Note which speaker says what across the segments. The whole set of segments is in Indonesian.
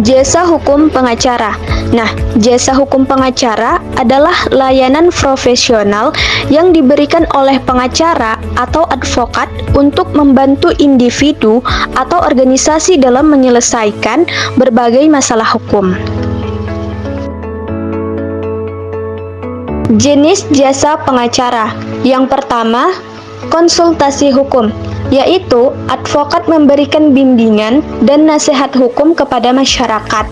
Speaker 1: Jasa hukum pengacara. Nah, jasa hukum pengacara adalah layanan profesional yang diberikan oleh pengacara atau advokat untuk membantu individu atau organisasi dalam menyelesaikan berbagai masalah hukum. Jenis jasa pengacara. Yang pertama, konsultasi hukum, yaitu advokat memberikan bimbingan dan nasihat hukum kepada masyarakat.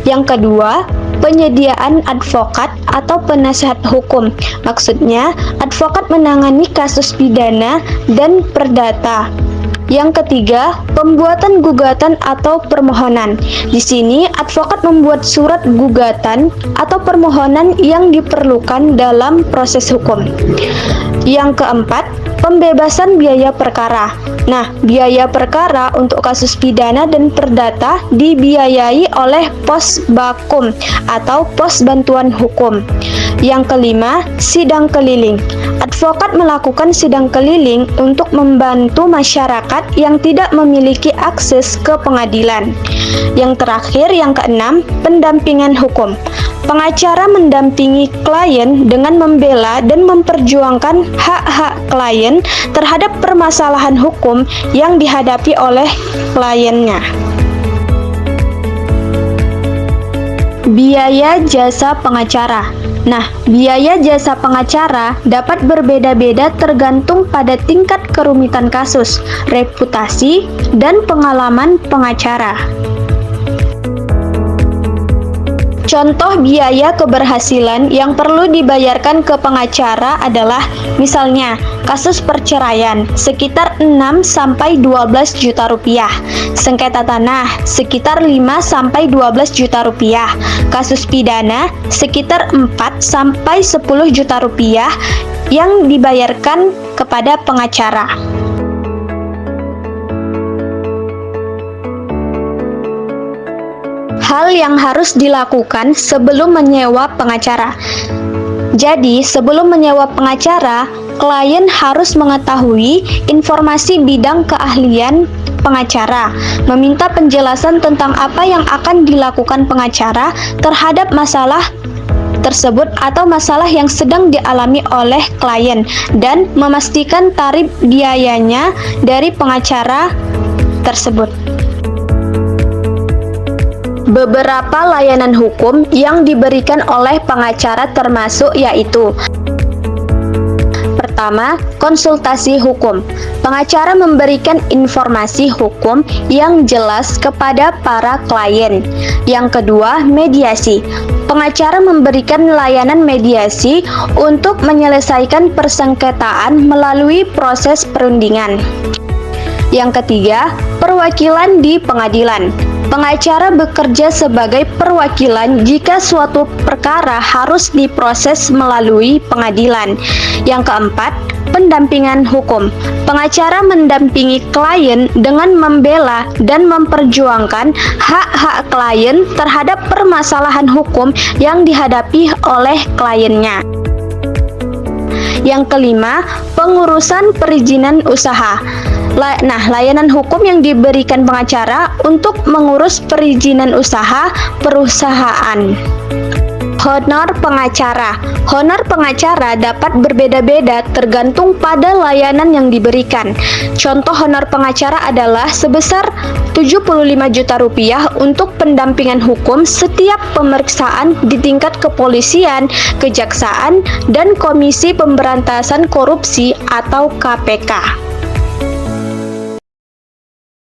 Speaker 1: Yang kedua, penyediaan advokat atau penasehat hukum. Maksudnya, advokat menangani kasus pidana dan perdata. Yang ketiga, pembuatan gugatan atau permohonan. Di sini, advokat membuat surat gugatan atau permohonan yang diperlukan dalam proses hukum. Yang keempat, pembebasan biaya perkara. Nah, biaya perkara untuk kasus pidana dan perdata dibiayai oleh pos bakum atau pos bantuan hukum. Yang kelima, sidang keliling. Advokat melakukan sidang keliling untuk membantu masyarakat yang tidak memiliki akses ke pengadilan. Yang terakhir, yang keenam, pendampingan hukum. Pengacara mendampingi klien dengan membela dan memperjuangkan hak-hak klien terhadap permasalahan hukum yang dihadapi oleh kliennya. Biaya jasa pengacara. Nah, biaya jasa pengacara dapat berbeda-beda tergantung pada tingkat kerumitan kasus, reputasi, dan pengalaman pengacara. Contoh biaya keberhasilan yang perlu dibayarkan ke pengacara adalah misalnya kasus perceraian sekitar 6-12 juta rupiah, sengketa tanah sekitar 5-12 juta rupiah, kasus pidana sekitar 4-10 juta rupiah yang dibayarkan kepada pengacara. Hal yang harus dilakukan sebelum menyewa pengacara. Jadi, sebelum menyewa pengacara, klien harus mengetahui informasi bidang keahlian pengacara, meminta penjelasan tentang apa yang akan dilakukan pengacara terhadap masalah tersebut atau masalah yang sedang dialami oleh klien, dan memastikan tarif biayanya dari pengacara tersebut. Beberapa layanan hukum yang diberikan oleh pengacara termasuk yaitu: pertama, konsultasi hukum. Pengacara memberikan informasi hukum yang jelas kepada para klien. Yang kedua, mediasi. Pengacara memberikan layanan mediasi untuk menyelesaikan persengketaan melalui proses perundingan. Yang ketiga, perwakilan di pengadilan. Pengacara bekerja sebagai perwakilan jika suatu perkara harus diproses melalui pengadilan. Yang keempat, pendampingan hukum. Pengacara mendampingi klien dengan membela dan memperjuangkan hak-hak klien terhadap permasalahan hukum yang dihadapi oleh kliennya. Yang kelima, pengurusan perizinan usaha. Nah, layanan hukum yang diberikan pengacara untuk mengurus perizinan usaha perusahaan. Honor pengacara. Honor pengacara dapat berbeda-beda tergantung pada layanan yang diberikan. Contoh honor pengacara adalah sebesar 75 juta rupiah untuk pendampingan hukum setiap pemeriksaan di tingkat kepolisian, kejaksaan, dan Komisi Pemberantasan Korupsi atau KPK.